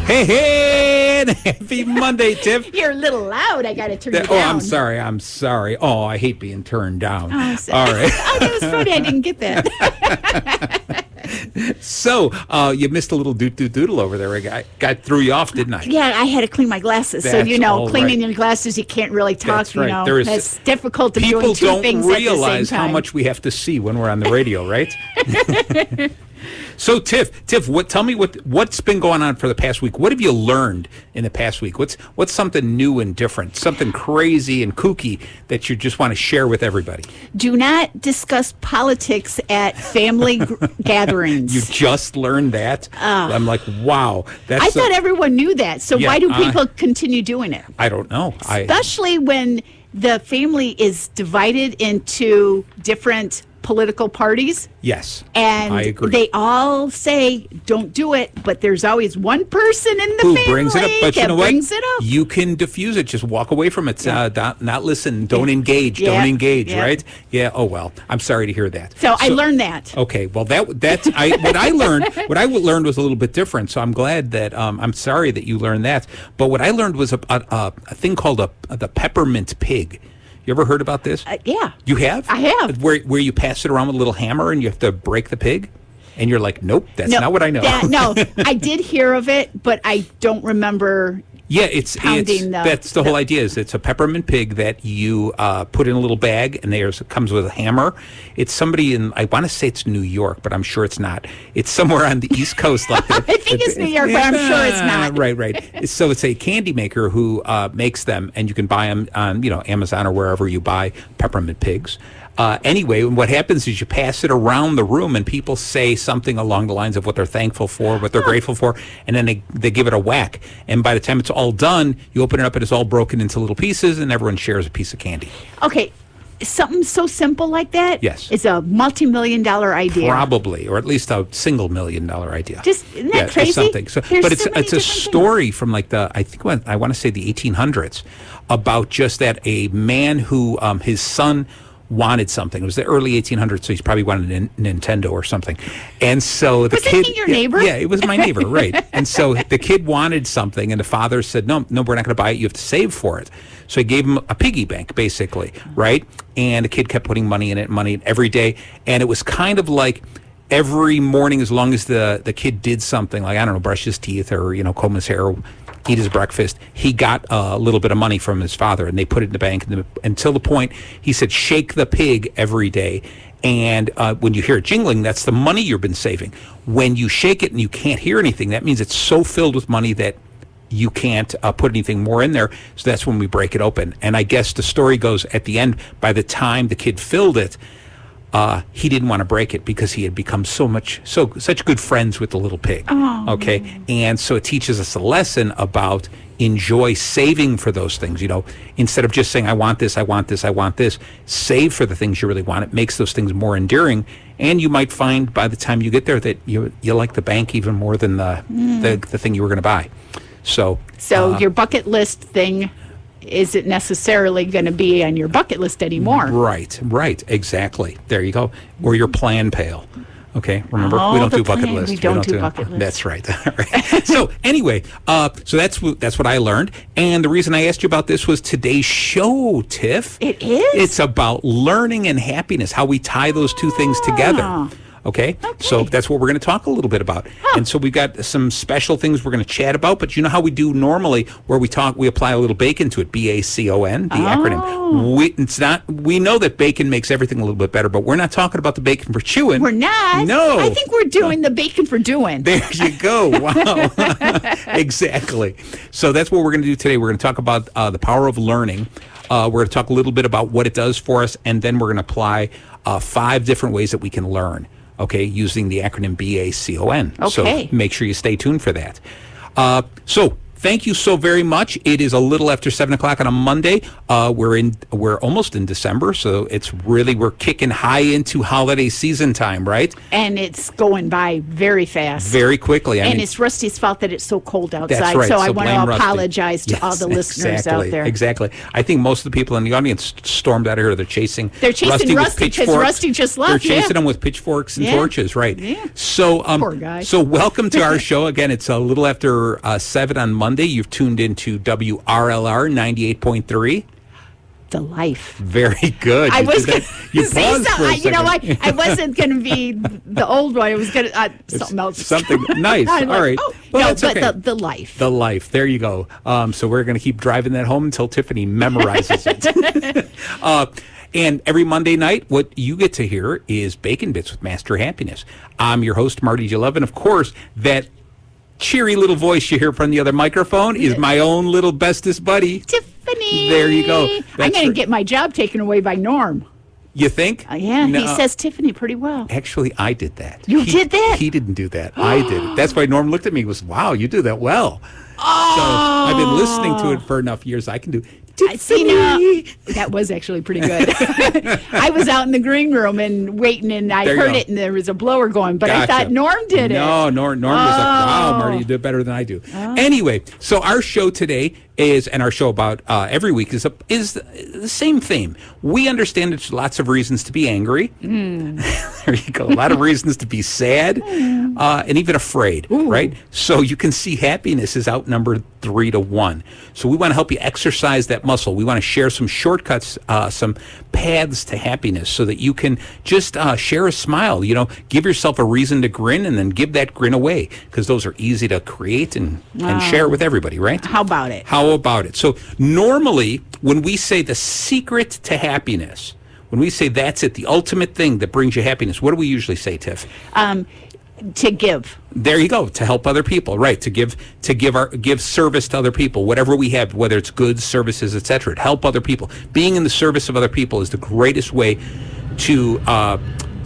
Hey, and happy Monday, Tiff. You're a little loud. I got to turn you down. Oh, I'm sorry. Oh, I hate being turned down. Oh, All right. Oh, that was funny. I didn't get that. So, you missed a little doodle over there. I threw you off, didn't I? Yeah, I had to clean my glasses. So, cleaning your glasses, you can't really talk. That's right. It's difficult to People doing two don't things at the same realize time. how much we have to see when we're on the radio, right? So, Tiff, tell me what's been going on for the past week? What have you learned in the past week? What's something new and different, something crazy and kooky that you just want to share with everybody? Do not discuss politics at family gatherings. You just learned that? I'm like, wow. I thought everyone knew that. So why do people continue doing it? I don't know. Especially when the family is divided into different political parties. Yes, and I agree. They all say don't do it, but there's always one person in the family brings it up. But you know what? Brings it up. You can diffuse it. Just walk away from it. Not listen. Don't engage. Don't engage. Yeah. Right? Yeah. Oh well. I'm sorry to hear that. So I learned that. Okay. Well, what I learned was a little bit different. So I'm glad that I'm sorry that you learned that. But what I learned was a thing called the peppermint pig. You ever heard about this? Yeah. You have? I have. Where you pass it around with a little hammer and you have to break the pig? And you're like, nope, that's not what I know. No, I did hear of it, but I don't remember. Yeah, that's the whole idea. Is it's a peppermint pig that you put in a little bag, and it comes with a hammer. It's somebody I want to say it's New York, but I'm sure it's not. It's somewhere on the East Coast like that. I think it's New York, but I'm sure it's not. Right. So it's a candy maker who makes them, and you can buy them on Amazon or wherever you buy peppermint pigs. Anyway, what happens is you pass it around the room and people say something along the lines of what they're thankful for, what they're grateful for, and then they give it a whack. And by the time it's all done, you open it up and it's all broken into little pieces and everyone shares a piece of candy. Okay. Something so simple like that is a multi-million-dollar idea. Probably, or at least a $1 million idea. Isn't that crazy? Something. So, but it's a story from I want to say the 1800s about just that a man who his son wanted something. It was the early 1800s, so he's probably wanted a Nintendo or something. And so the kid... Was it your neighbor? Yeah, it was my neighbor, right. And so the kid wanted something, and the father said, no, we're not going to buy it. You have to save for it. So he gave him a piggy bank, basically, right? And the kid kept putting money in it every day. And it was kind of like every morning, as long as the kid did something, like, I don't know, brush his teeth or, comb his hair, eat his breakfast, he got a little bit of money from his father, and they put it in the bank until the point, he said, shake the pig every day. And when you hear it jingling, that's the money you've been saving. When you shake it and you can't hear anything, that means it's so filled with money that you can't put anything more in there. So that's when we break it open. And I guess the story goes at the end, by the time the kid filled it, he didn't want to break it because he had become such good friends with the little pig. Oh. Okay. And so it teaches us a lesson about enjoy saving for those things. Instead of just saying, I want this, save for the things you really want. It makes those things more enduring. And you might find by the time you get there that you like the bank even more than the thing you were going to buy. So your bucket list thing isn't necessarily going to be on your bucket list anymore. Right, exactly. There you go. Or your plan pail. Okay, remember, we don't do bucket lists. We don't do bucket lists. That's right. So anyway, so that's what I learned. And the reason I asked you about this was today's show, Tiff. It is? It's about learning and happiness, how we tie those two things together. Okay, so that's what we're going to talk a little bit about. And so we've got some special things we're going to chat about, but you know how we do normally, where we apply a little bacon to it, BACON, the acronym. We know that bacon makes everything a little bit better, but we're not talking about the bacon for chewing. We're not. No. I think we're doing the bacon for doing. There you go. Wow. Exactly. So that's what we're going to do today. We're going to talk about the power of learning. We're going to talk a little bit about what it does for us, and then we're going to apply 5 different ways that we can learn. Okay, using the acronym BACON. Okay. So make sure you stay tuned for that. So thank you so very much. It is a little after 7 o'clock on a Monday. We're almost in December, so we're kicking high into holiday season time, right? And it's going by very fast. Very quickly. And it's Rusty's fault that it's so cold outside. That's right. So I So want blame to Rusty. apologize to all the listeners out there. Exactly. I think most of the people in the audience stormed out of here. They're chasing Rusty with because pitchforks. Rusty just left. They're chasing him with pitchforks and torches, right? Yeah. So, Poor guy. So welcome to our show. Again, it's a little after 7 on Monday. You've tuned into WRLR 98.3. The life. Very good. I was going to say something. I wasn't going to be the old one. I was going to something else. Something nice. All right. Well, that's okay. the life. The life. There you go. So we're going to keep driving that home until Tiffany memorizes it. And every Monday night, what you get to hear is Bacon Bits with Master Happiness. I'm your host, Marty Jalove, and of course, that cheery little voice you hear from the other microphone is my own little bestest buddy, Tiffany. There you go. I'm going to get my job taken away by Norm. You think? Yeah, No. he says Tiffany pretty well. Actually, I did that. You did that? He didn't do that. I did it. That's why Norm looked at me and was, wow, you do that well. Oh. So I've been listening to it for enough years. I can do See, now, that was actually pretty good. I was out in the green room and waiting, and I heard it, and there was a blower going, but I thought Norm did it. No, Norm was like, wow, Marty, you did better than I do. Anyway, so our show today and our show about every week is the same theme. We understand there's lots of reasons to be angry. There you go. A lot of reasons to be sad and even afraid, right? So you can see happiness is outnumbered 3-1. So we want to help you exercise that muscle. We want to share some shortcuts, some paths to happiness so that you can just share a smile, give yourself a reason to grin and then give that grin away because those are easy to create and share with everybody, right? How about it? How about it? So normally when we say the secret to happiness, when we say that's it, the ultimate thing that brings you happiness, what do we usually say, Tiff? To give. There you go. To help other people, right? To give service to other people, whatever we have, whether it's goods, services, etc. To help other people. Being in the service of other people is the greatest way to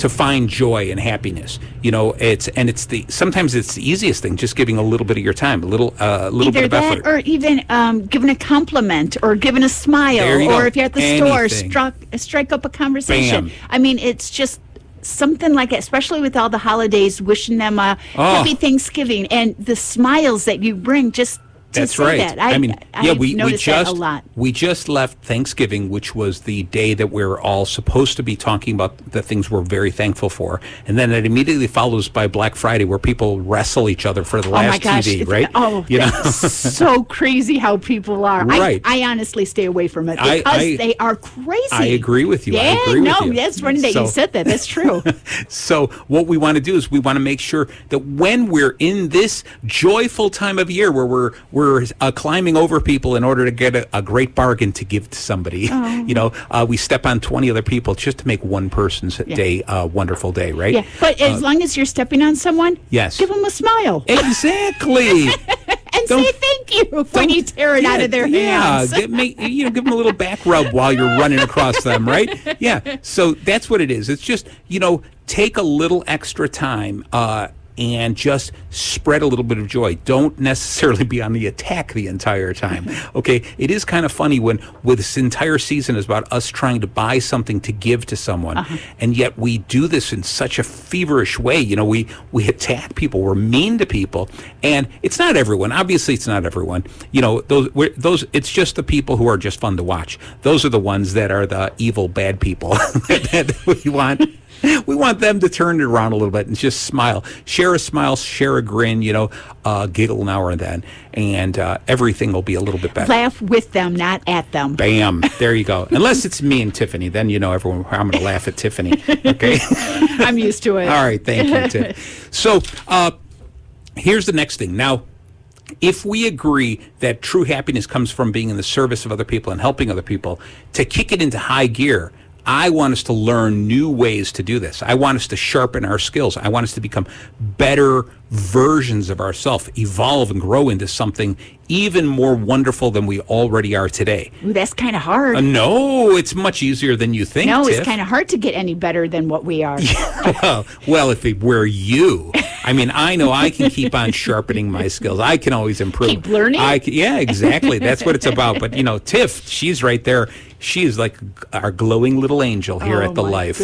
find joy and happiness. Sometimes it's the easiest thing, just giving a little bit of your time, a little bit of effort, or even giving a compliment, or giving a smile, or if you're at the store, strike up a conversation. Bam. I mean, it's just something like it, especially with all the holidays, wishing them a happy Thanksgiving and the smiles that you bring. That's right. That. We noticed that a lot. We just left Thanksgiving, which was the day that we're all supposed to be talking about the things we're very thankful for, and then it immediately follows by Black Friday, where people wrestle each other for the last TV, right? That's so crazy how people are. Right. I honestly stay away from it because they are crazy. I agree with you. Yeah, that's funny that you said that. That's true. So what we want to do is we want to make sure that when we're in this joyful time of year where we're climbing over people in order to get a great bargain to give to somebody. We step on 20 other people just to make one person's day a wonderful day, right? Yeah, but as long as you're stepping on someone, give them a smile. Exactly. And say thank you when you tear it out of their hands. Give them a little back rub while you're running across them, right? Yeah. So that's what it is. It's just, take a little extra time and just spread a little bit of joy. Don't necessarily be on the attack the entire time. Okay, it is kind of funny when this entire season is about us trying to buy something to give to someone, and yet we do this in such a feverish way. We attack people, we're mean to people, and it's not everyone. Obviously, it's not everyone. Those. It's just the people who are just fun to watch. Those are the ones that are the evil, bad people that we want. We want them to turn it around a little bit and just smile. Share a smile, share a grin, giggle now and then, and everything will be a little bit better. Laugh with them, not at them. Bam. There you go. Unless it's me and Tiffany, then everyone, I'm going to laugh at Tiffany. Okay? I'm used to it. All right. Thank you, Tiff. So here's the next thing. Now, if we agree that true happiness comes from being in the service of other people and helping other people, to kick it into high gear, I want us to learn new ways to do this. I want us to sharpen our skills. I want us to become better versions of ourselves, evolve and grow into something even more wonderful than we already are today. Ooh, that's kind of hard. No, it's much easier than you think, No, Tiff. It's kind of hard to get any better than what we are. Well, if it were you. I mean, I know I can keep on sharpening my skills. I can always improve. Keep learning? Yeah, exactly. That's what it's about. But, Tiff, she's right there. She is like our glowing little angel here at The Life.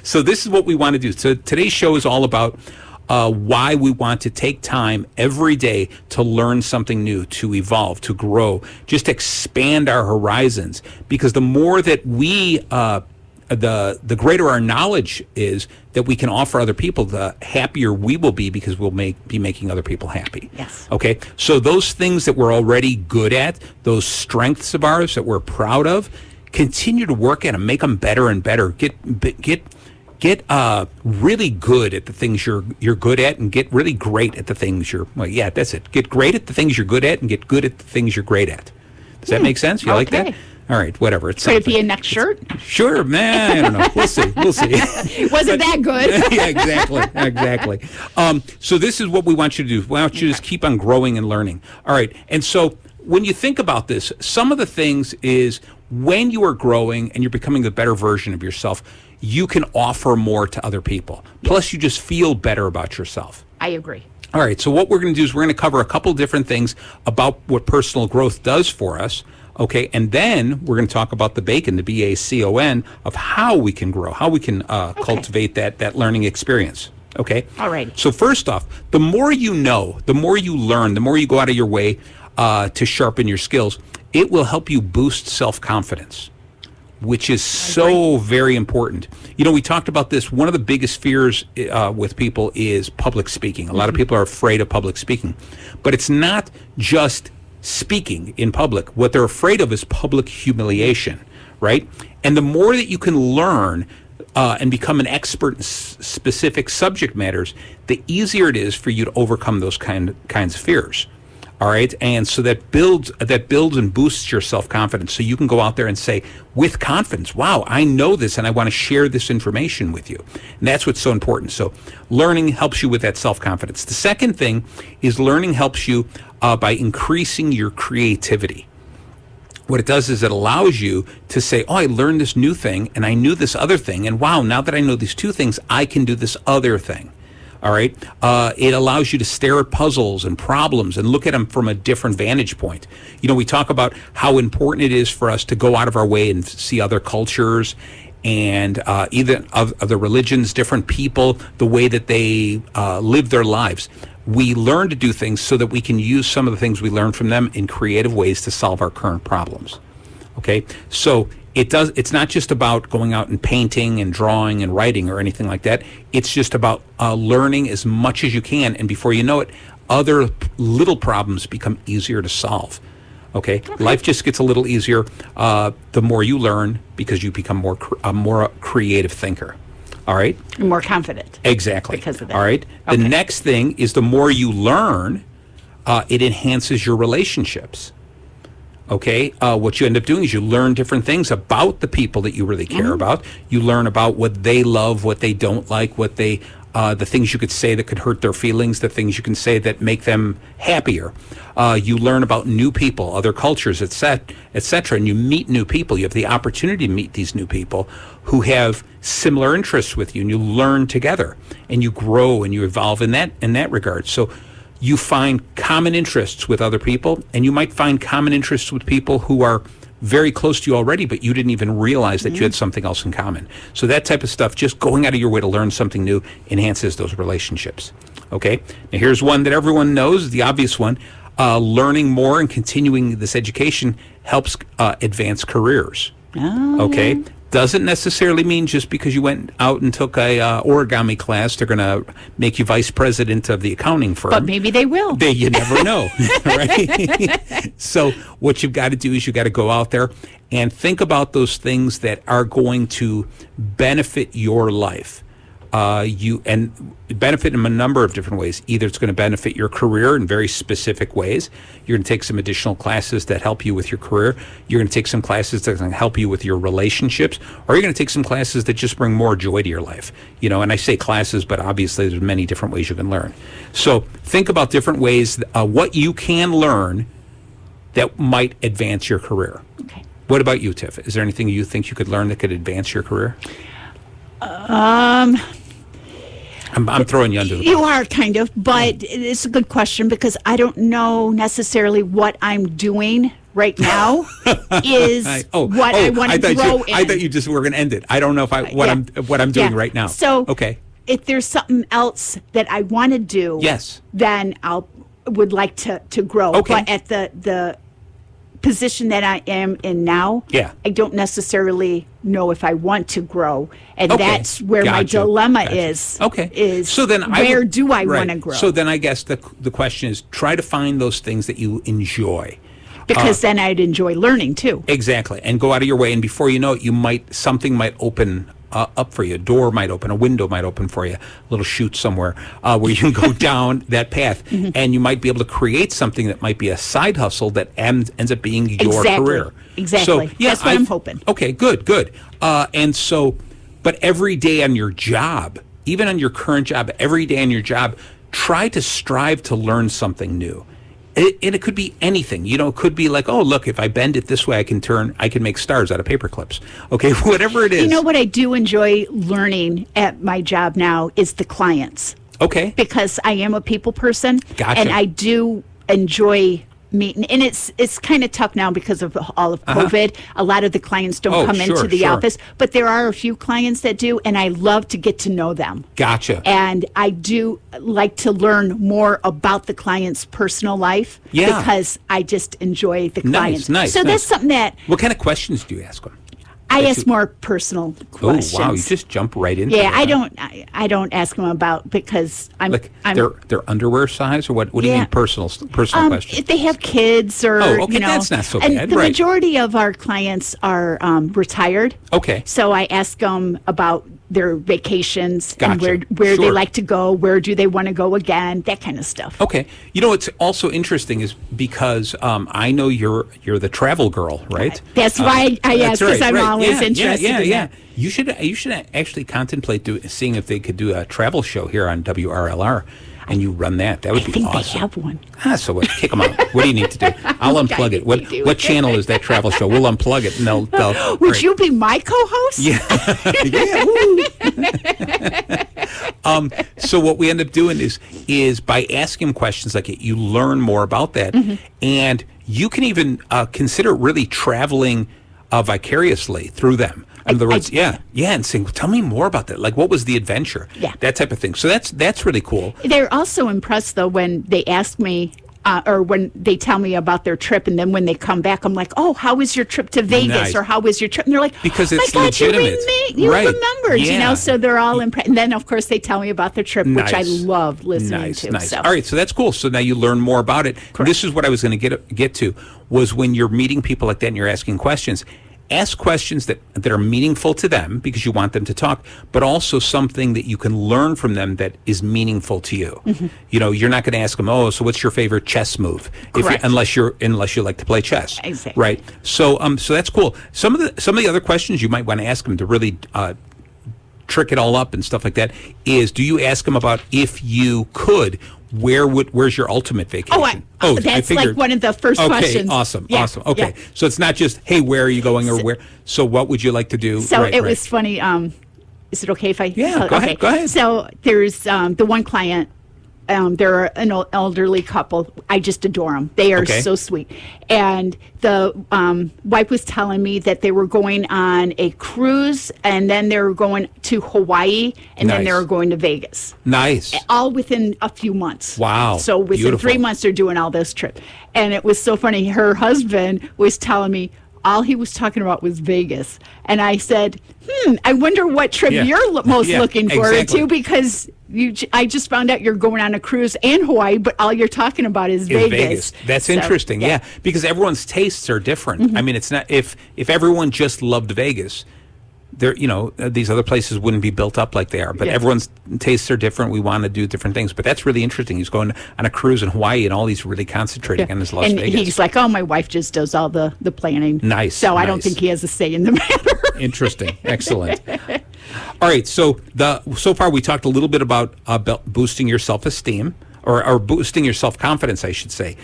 So this is what we want to do. So today's show is all about why we want to take time every day to learn something new, to evolve, to grow, just expand our horizons. Because the more that we, the greater our knowledge is that we can offer other people, the happier we will be, because we'll be making other people happy. Yes. Okay. So those things that we're already good at, those strengths of ours that we're proud of, continue to work at them, make them better and better. Get really good at the things you're good at, and get really great at the things that's it. Get great at the things you're good at, and get good at the things you're great at. Does that make sense? You like that? All right, whatever. Could it be a next shirt? Sure, man. I don't know. We'll see. Wasn't that good? Yeah, exactly. So this is what we want you to do. We want you to just keep on growing and learning. All right. And so when you think about this, some of the things is when you are growing and you're becoming the better version of yourself, you can offer more to other people. Plus, you just feel better about yourself. I agree. All right. So what we're going to do is we're going to cover a couple different things about what personal growth does for us. Okay, and then we're going to talk about the BACON, the BACON, of how we can grow, how we can cultivate that learning experience. Okay? All right. So first off, the more you know, the more you learn, the more you go out of your way to sharpen your skills, it will help you boost self-confidence, which is so very important. We talked about this. One of the biggest fears with people is public speaking. A lot of people are afraid of public speaking. But it's not just speaking in public. What they're afraid of is public humiliation, right? And the more that you can learn and become an expert in specific subject matters, the easier it is for you to overcome those kinds of fears. All right, and so that builds and boosts your self-confidence. So you can go out there and say with confidence, "Wow, I know this, and I want to share this information with you." And that's what's so important. So learning helps you with that self-confidence. The second thing is learning helps you by increasing your creativity. What it does is it allows you to say, "Oh, I learned this new thing, and I knew this other thing, and wow, now that I know these two things, I can do this other thing." All right. It allows you to stare at puzzles and problems and look at them from a different vantage point. We talk about how important it is for us to go out of our way and see other cultures and either other religions, different people, the way that they live their lives. We learn to do things so that we can use some of the things we learn from them in creative ways to solve our current problems. Okay. So it's not just about going out and painting and drawing and writing or anything like that. It's just about learning as much as you can, and before you know it, other little problems become easier to solve. Okay? Life just gets a little easier the more you learn, because you become a more creative thinker. All right? And more confident. Exactly. Because of that. All right? The next thing is the more you learn, it enhances your relationships. Okay, what you end up doing is you learn different things about the people that you really care about. You learn about what they love, what they don't like, what they, the things you could say that could hurt their feelings, the things you can say that make them happier. You learn about new people, other cultures, et cetera, and you meet new people. You have the opportunity to meet these new people who have similar interests with you, and you learn together, and you grow and you evolve in that regard. So you find common interests with other people, and you might find common interests with people who are very close to you already, but you didn't even realize that you had something else in common. So that type of stuff, just going out of your way to learn something new, enhances those relationships. Okay? Now here's one that everyone knows, the obvious one. Learning more and continuing this education helps advance careers. Okay? Doesn't necessarily mean just because you went out and took a origami class, they're going to make you vice president of the accounting firm. But maybe they will. You never know, right? So what you've got to do is you've got to go out there and think about those things that are going to benefit your life. And benefit in a number of different ways. Either it's going to benefit your career in very specific ways. You're going to take some additional classes that help you with your career. You're going to take some classes that can help you with your relationships, or you're going to take some classes that just bring more joy to your life. And I say classes, but obviously there's many different ways you can learn. So think about different ways, what you can learn that might advance your career. Okay. What about you, Tiff? Is there anything you think you could learn that could advance your career? I'm throwing you under the bus. You are kind of, but it's a good question because I don't know necessarily what I'm doing right now is I want to grow in. I thought you just were going to end it. I don't know if what I'm doing right now. So okay, if there's something else that I want to do, yes, then would like to grow. Okay. But at the position that I am in now, I don't necessarily know if I want to grow, and that's where my dilemma is. Okay, is so then where do I want to grow? So then I guess the question is try to find those things that you enjoy. Because then I'd enjoy learning too. Exactly, and go out of your way, and before you know it, something might open up for you. A door might open, a window might open for you, a little chute somewhere where you can go down that path, and you might be able to create something that might be a side hustle that ends up being your career. Exactly. So, that's what I'm hoping. Okay, good. And so, but every day on your job, even on your current job, every day on your job, try to strive to learn something new. And it could be anything, it could be like, oh, look, if I bend it this way, I can make stars out of paper clips. Okay, whatever it is. You know what I do enjoy learning at my job now is the clients. Okay. Because I am a people person. Gotcha. And I do enjoy meeting. And it's kind of tough now because of all of COVID. A lot of the clients don't come into the office. But there are a few clients that do, and I love to get to know them. Gotcha. And I do like to learn more about the client's personal life. Yeah. Because I just enjoy the clients. Nice. So that's something that... What kind of questions do you ask them? I ask more personal questions. Oh wow! You just jump right into. Yeah, I don't ask them about because I'm their underwear size or what? What do you mean personal questions? If they have kids or that's not so and bad. The majority of our clients are retired. Okay. So I ask them about their vacations and Gotcha. where they like to go, where do they want to go again, that kind of stuff. Okay. What's also interesting is because I know you're the travel girl, right? That's why I ask because I'm always interested in that. You should actually contemplate seeing if they could do a travel show here on WRLR. And you run that. That would be awesome. I think they have one. So what? Kick them out. What do you need to do? I'll unplug it. What channel is that travel show? We'll unplug it, and they'll Would you be my co-host? Yeah. So what we end up doing is by asking questions like it, you learn more about that, and you can even consider really traveling vicariously through them. In other words, and saying, tell me more about that. Like, what was the adventure? Yeah. That type of thing. So that's really cool. They're also impressed, though, when they ask me or when they tell me about their trip, and then when they come back, I'm like, oh, how was your trip to Vegas? Or how was your trip? And they're like, because oh, it's my God, legitimate. You right. remembered, so they're all impressed. And then, of course, they tell me about their trip, which I love listening to. Nice. So. All right, so that's cool. So now you learn more about it. This is what I was going to get to, was when you're meeting people like that and you're asking questions, ask questions that are meaningful to them because you want them to talk, but also something that you can learn from them that is meaningful to you. You're not going to ask them, oh, so what's your favorite chess move? Unless you like to play chess. Exactly. Right. So that's cool. Some of the other questions you might want to ask them to really trick it all up and stuff like that is, do you ask them about if you could, where's your ultimate vacation? That's like one of the first questions. Awesome. Okay, so it's not just, hey, where are you going or where? So what would you like to do? So it was funny. Is it okay if I? Yeah, go ahead. So there's the one client. They're an elderly couple. I just adore them. They are so sweet. And the wife was telling me that they were going on a cruise, and then they were going to Hawaii, and then they were going to Vegas. Nice. All within a few months. Wow. So within 3 months, they're doing all this trip. And it was so funny. Her husband was telling me all he was talking about was Vegas. And I said, I wonder what trip you're most looking forward to, because I just found out you're going on a cruise and Hawaii, but all you're talking about is Vegas. That's interesting, because everyone's tastes are different. I mean, it's not if everyone just loved Vegas, these other places wouldn't be built up like they are. But everyone's tastes are different. We want to do different things. But that's really interesting. He's going on a cruise in Hawaii, and all he's really concentrating on is Las Vegas. And he's like, oh, my wife just does all the planning. Nice. So I don't think he has a say in the matter. Interesting. Excellent. All right. So far we talked a little bit about boosting your self-esteem. or boosting your self-confidence, I should say,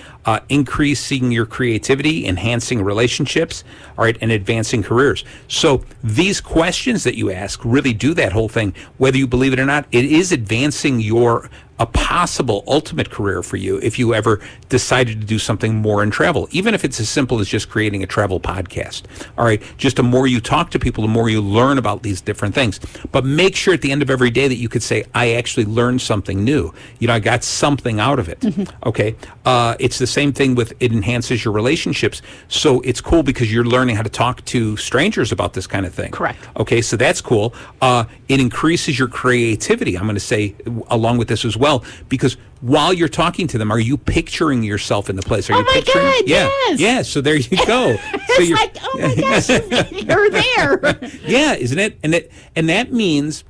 increasing your creativity, enhancing relationships, all right, and advancing careers. So these questions that you ask really do that whole thing. Whether you believe it or not, it is advancing a possible ultimate career for you if you ever decided to do something more in travel, even if it's as simple as just creating a travel podcast. All right, just the more you talk to people, the more you learn about these different things. But make sure at the end of every day that you could say, I actually learned something new. I got something out of it. Okay, it's the same thing with it enhances your relationships. So it's cool because you're learning how to talk to strangers about this kind of thing. Correct. Okay, so that's cool. It increases your creativity, I'm going to say, along with this as well. Because while you're talking to them, are you picturing yourself in the place? Are you picturing? God, yeah, yes. Yeah. So there you go. It's like, oh my gosh, you're there. Yeah, isn't it? And that means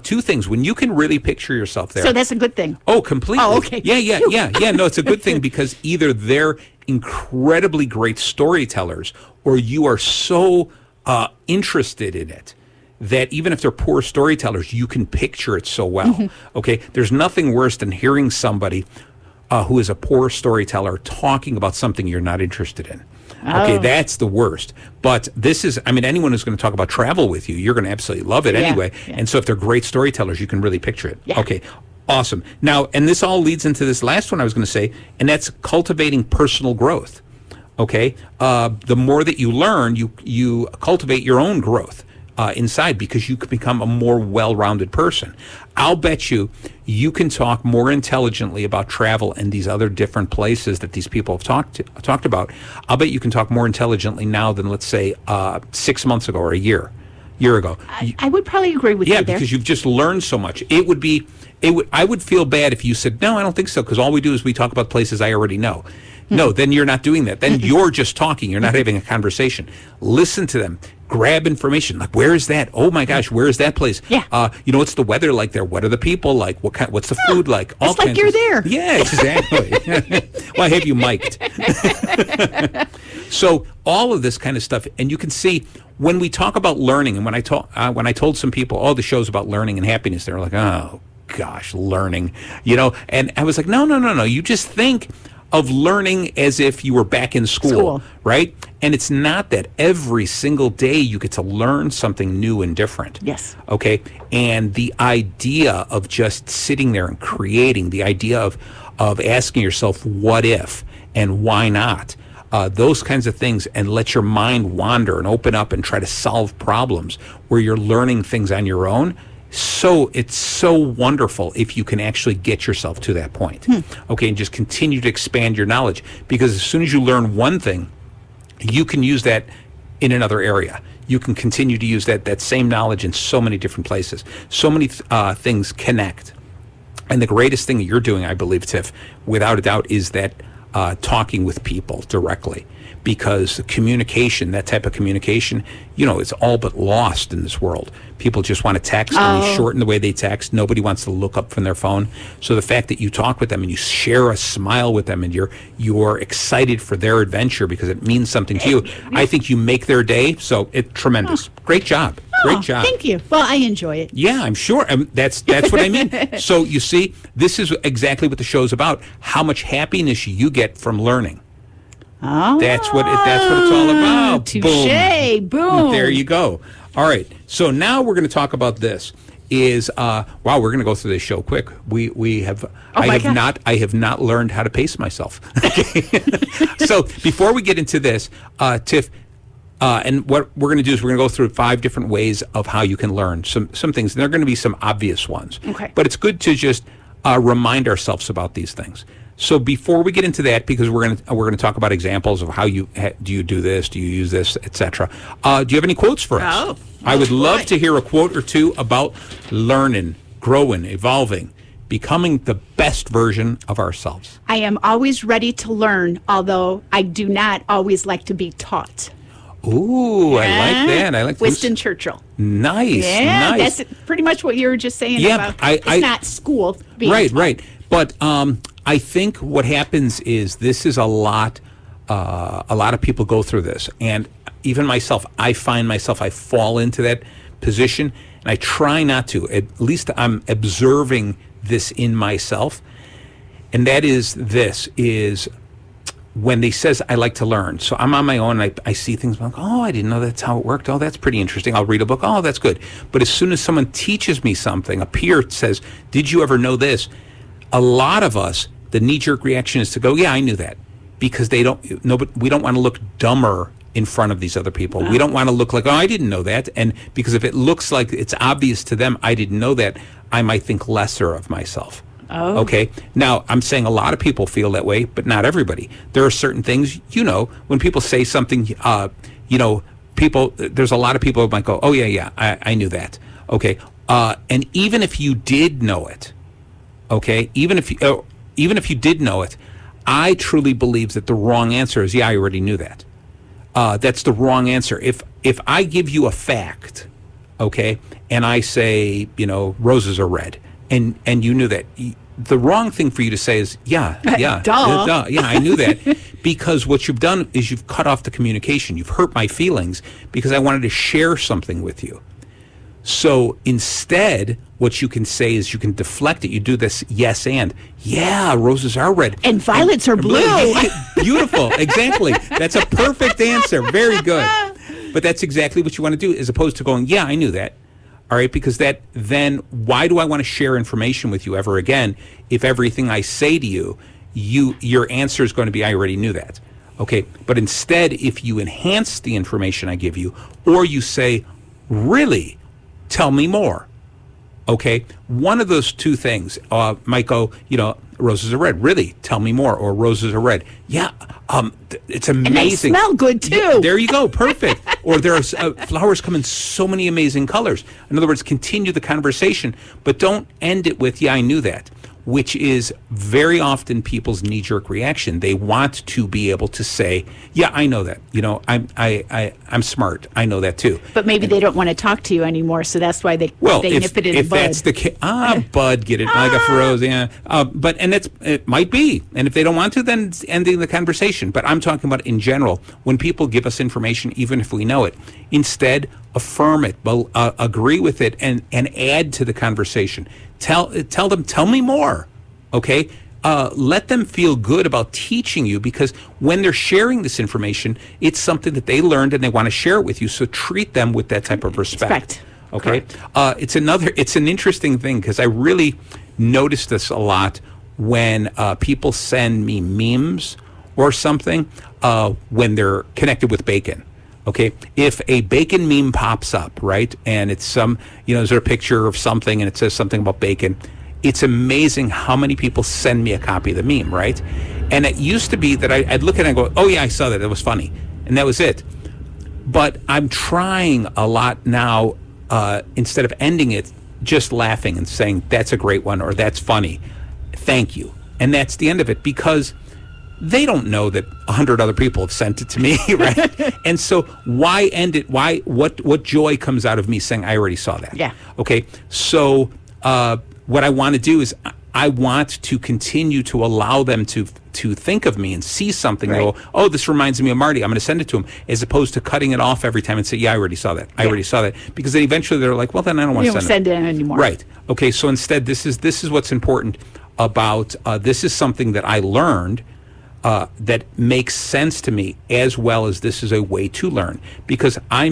two things. When you can really picture yourself there. So that's a good thing. Oh, completely. Oh, okay. Yeah. No, it's a good thing because either they're incredibly great storytellers, or you are so interested in it that even if they're poor storytellers, you can picture it so well. Okay, there's nothing worse than hearing somebody who is a poor storyteller talking about something you're not interested in. Okay, that's the worst. But this is, anyone who's going to talk about travel with you, you're going to absolutely love it anyway. Yeah. And so if they're great storytellers, you can really picture it. Yeah. Okay, awesome. Now, and this all leads into this last one I was going to say, and that's cultivating personal growth. Okay, the more that you learn, you cultivate your own growth. Inside, because you can become a more well-rounded person. I'll bet you can talk more intelligently about travel and these other different places that these people have talked about. I'll bet you can talk more intelligently now than, let's say, 6 months ago or a year ago. I would probably agree with you there. Yeah, because you've just learned so much. I would feel bad if you said, no, I don't think so, because all we do is we talk about places I already know. No, then you're not doing that. Then you're just talking. You're not having a conversation. Listen to them. Grab information. Like, where is that? Oh my gosh, where is that place? Yeah. What's the weather like there? What are the people like? What's the food like? All it's like you're there. Yeah, exactly. Well, I have you mic'd. So all of this kind of stuff, and you can see when we talk about learning, and when I told some people, the show's about learning and happiness, they're like, oh gosh, learning, and I was like, no. You just think of learning as if you were back in school, right? And it's not that. Every single day you get to learn something new and different. Yes. Okay? And the idea of just sitting there and creating, the idea of asking yourself, what if and why not? Those kinds of things, and let your mind wander and open up and try to solve problems where you're learning things on your own. So it's so wonderful if you can actually get yourself to that point. Okay, and just continue to expand your knowledge, because as soon as you learn one thing, you can use that in another area. You can continue to use that same knowledge in so many different places. So many things connect. And the greatest thing that you're doing, I believe, Tiff, without a doubt, is that talking with people directly. Because communication, that type of communication, it's all but lost in this world. People just want to text, and they shorten the way they text. Nobody wants to look up from their phone. So the fact that you talk with them and you share a smile with them, and you're excited for their adventure because it means something to you, I think you make their day. So it's tremendous. Great job. Great job. Thank you. Well, I enjoy it. Yeah, I'm sure. That's what I mean. So you see, this is exactly what the show's about. How much happiness you get from learning. Oh, that's what it's all about. Touché. Boom. There you go. All right. So now we're going to talk about this. Wow, we're going to go through this show quick. We have. I have not learned how to pace myself. Okay. So before we get into this, Tiff, and what we're going to do is we're going to go through 5 different ways of how you can learn some things. And there are going to be some obvious ones. Okay. But it's good to just remind ourselves about these things. So before we get into that, because we're going to talk about examples of how do you do this, do you use this, etc. Do you have any quotes for us? I would love to hear a quote or two about learning, growing, evolving, becoming the best version of ourselves. I am always ready to learn, although I do not always like to be taught. Ooh, yeah. I like that. I like Winston Churchill. Nice. Yeah, nice. That's pretty much what you were just saying about. It's not school. Right. But I think what happens is this is a lot of people go through this, and even myself, I fall into that position, and I try not to. At least I'm observing this in myself. And that is this, is when they says, I like to learn. So I'm on my own, and I see things, I'm like, oh, I didn't know that's how it worked. Oh, that's pretty interesting. I'll read a book. Oh, that's good. But as soon as someone teaches me something, a peer says, did you ever know this? A lot of us, the knee-jerk reaction is to go, yeah, I knew that. Because we don't want to look dumber in front of these other people. We don't want to look like, oh, I didn't know that. And because if it looks like it's obvious to them, I didn't know that, I might think lesser of myself. Oh. Okay. Now, I'm saying a lot of people feel that way, but not everybody. There are certain things, when people say something, there's a lot of people who might go, oh, yeah, I knew that. Okay. And even if you did know it, okay, even if you did know it, I truly believe that the wrong answer is, yeah, I already knew that. That's the wrong answer. If I give you a fact, okay, and I say, roses are red, and you knew that, the wrong thing for you to say is, yeah, duh. Yeah, I knew that. Because what you've done is you've cut off the communication. You've hurt my feelings because I wanted to share something with you. So instead, what you can say is you can deflect it. You do this yes and. Yeah, roses are red. And violets are blue. Beautiful. Exactly. That's a perfect answer. Very good. But that's exactly what you want to do, as opposed to going, yeah, I knew that. All right, because then why do I want to share information with you ever again if everything I say to you, your answer is going to be, I already knew that. Okay, but instead, if you enhance the information I give you, or you say, really, tell me more. Okay, one of those two things might go, roses are red. Really, tell me more. Or roses are red. Yeah, it's amazing. And they smell good too. Yeah, there you go, perfect. Or there's flowers come in so many amazing colors. In other words, continue the conversation, but don't end it with, yeah, I knew that, which is very often people's knee-jerk reaction. They want to be able to say, yeah, I know that. I'm smart. I know that too. But maybe they don't want to talk to you anymore, so that's why they nip it in the bud. If that's the case, bud, get it, like a rose, yeah. It might be. And if they don't want to, then it's ending the conversation. But I'm talking about in general, when people give us information, even if we know it, instead, affirm it, agree with it, and add to the conversation. Tell them, tell me more, okay? Let them feel good about teaching you, because when they're sharing this information, it's something that they learned and they want to share it with you. So treat them with that type of respect. Okay, it's an interesting thing, because I really notice this a lot when people send me memes or something when they're connected with bacon. Okay, if a bacon meme pops up, right, and it's there's a picture of something and it says something about bacon, it's amazing how many people send me a copy of the meme, right? And it used to be that I'd look at it and go, oh yeah, I saw that, it was funny, and that was it. But I'm trying a lot now, instead of ending it, just laughing and saying, that's a great one, or that's funny, thank you. And that's the end of it, because they don't know that 100 other people have sent it to me, right? And so why end it? What joy comes out of me saying, I already saw that? Yeah. Okay. So what I want to do is I want to continue to allow them to think of me and see something. Right. And go, oh, this reminds me of Marty, I'm going to send it to them, as opposed to cutting it off every time and say, yeah, I already saw that. I already saw that. Because then eventually they're like, well, then I don't want to send it anymore. Right. Okay. So instead, this is what's important about this is something that I learned that makes sense to me, as well as this is a way to learn, because I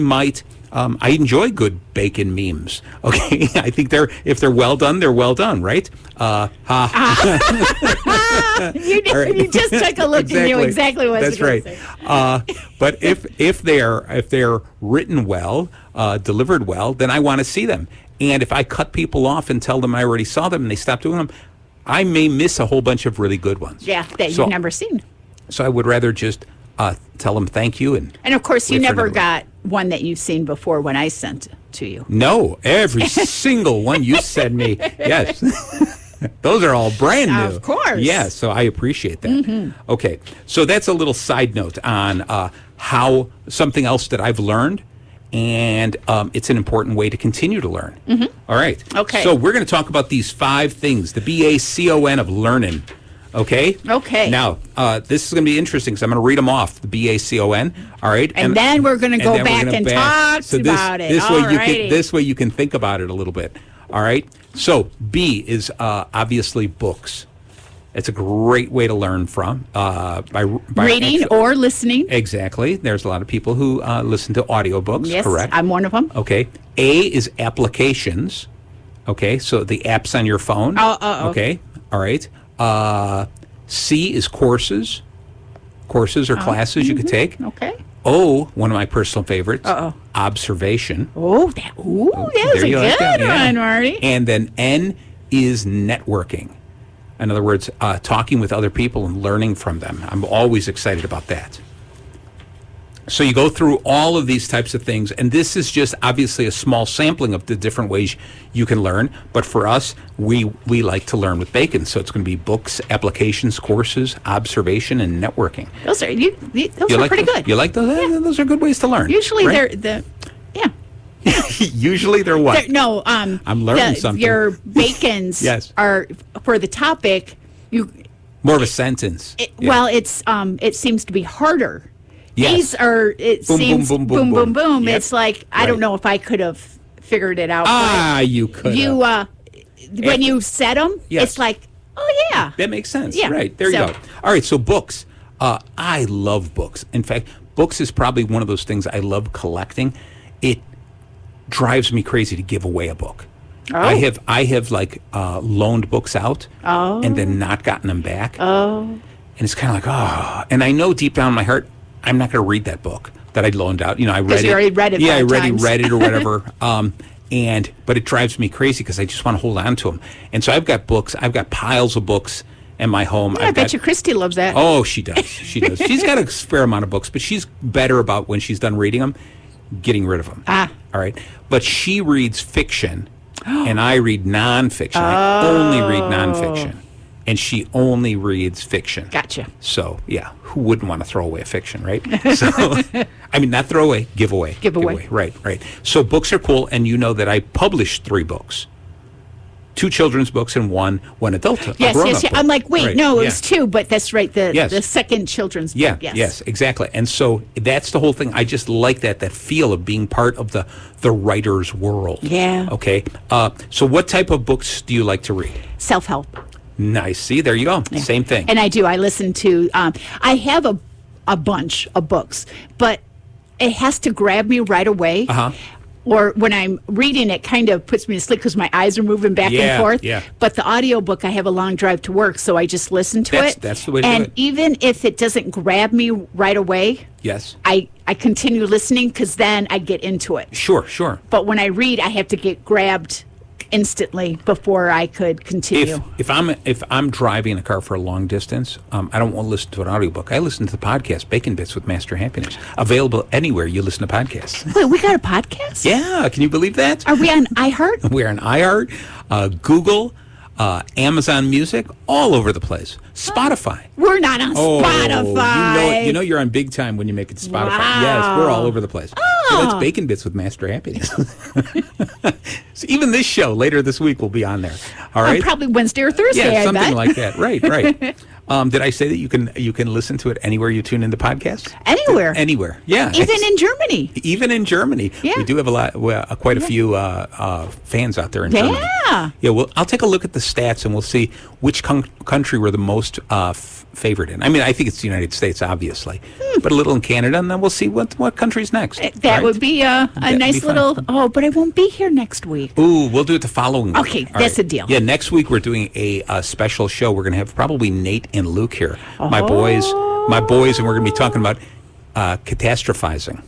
enjoy good bacon memes. Okay, I think if they're well done, they're well done, right? You just took a look exactly. and knew exactly what that's right. Say. But if they're written well, delivered well, then I want to see them. And if I cut people off and tell them I already saw them and they stop doing them, I may miss a whole bunch of really good ones. Yeah, that you've never seen. So I would rather just tell them thank you. And of course, you never got one that you've seen before when I sent it to you. No, every single one you sent me. Yes. Those are all brand new. Of course. Yeah, so I appreciate that. Mm-hmm. Okay, so that's a little side note on how something else that I've learned. And it's an important way to continue to learn. Mm-hmm. All right. Okay. So we're going to talk about these 5 things, the BACON of learning. Okay? Okay. Now, this is going to be interesting, because I'm going to read them off, the BACON. All right? And then we're going to go back and talk about it. This way you can think about it a little bit. All right? So B is obviously books. It's a great way to learn from by reading or listening. Exactly. There's a lot of people who listen to audiobooks. Yes, correct. I'm one of them. Okay. A is applications. Okay, so the apps on your phone. Okay. All right. C is courses. Courses or classes you could take. Okay. O, one of my personal favorites. Observation. That was a good one, Marty. And then N is networking. In other words, talking with other people and learning from them. I'm always excited about that. So you go through all of these types of things, and this is just obviously a small sampling of the different ways you can learn. But for us, we like to learn with bacon. So it's going to be books, applications, courses, observation, and networking. Those are pretty good. You like those? Yeah. Those are good ways to learn. Usually right? Usually they're what? I'm learning something. Your bacons yes. are for the topic. More of a sentence. Well, it seems to be harder. Yes. These are, boom, boom, boom. Yep. It's like, I don't know if I could have figured it out. You could. When you said them, it's like, oh, yeah. That makes sense. Yeah. Right. There you go. All right. So books. I love books. In fact, books is probably one of those things I love collecting. It drives me crazy to give away a book. Oh. I have loaned books out and then not gotten them back. And it's kind of like, and I know deep down in my heart, I'm not going to read that book that I loaned out. I read it. You already read it. Yeah, I already read it or whatever. But it drives me crazy because I just want to hold on to them. And so I've got books. I've got piles of books in my home. I bet you Christy loves that. Oh, she does. She does. She's got a fair amount of books, but she's better about when she's done reading them, getting rid of them. All right. But she reads fiction, and I read nonfiction. I only read nonfiction. And she only reads fiction. Gotcha. So, yeah, who wouldn't want to throw away a fiction, right? So, I mean, not throw away, give away. Give away. Right. So books are cool, and you know that I published 3 books. 2 children's books and one adult. Yes. I'm like, wait, no, it was 2, but that's right. The second children's book. Yes, exactly. And so that's the whole thing. I just like that feel of being part of the writer's world. Yeah. Okay. So what type of books do you like to read? Self-help. Nice. See, there you go. Yeah. Same thing. And I do. I listen to, I have a bunch of books, but it has to grab me right away. Or when I'm reading, it kind of puts me to sleep because my eyes are moving back and forth. Yeah. But the audiobook, I have a long drive to work, so I just listen to it. That's the way to do it. And even if it doesn't grab me right away, yes, I continue listening because then I get into it. Sure. But when I read, I have to get grabbed instantly before I could continue. If I'm driving a car for a long distance, I don't want to listen to an audiobook. I listen to the podcast Bacon Bits with Master Happiness, available anywhere you listen to podcasts. Wait, we got a podcast? Yeah, can you believe that? Are we on iHeart? We're on iHeart, Google, Amazon Music, all over the place. Spotify. We're not on Spotify. You know you're on big time when you make it to Spotify. Wow. Yes, we're all over the place. So that's Bacon Bits with Master Happiness. So even this show later this week will be on there. All right. Probably Wednesday or Thursday. Yeah, something like that. Right. Did I say that you can listen to it anywhere you tune into podcasts? Anywhere. Yeah. Even in Germany. Yeah. We do have quite a few fans out there in Germany. Yeah. Well, I'll take a look at the stats and we'll see which country we're the most favored in. I mean, I think it's the United States, obviously, but a little in Canada, and then we'll see what country's next. That would be a nice little. Oh, but I won't be here next week. Ooh, we'll do it the following week. Okay, that's a deal. Yeah, next week we're doing a special show. We're going to have probably Nate and Luke here, my boys, and we're going to be talking about catastrophizing.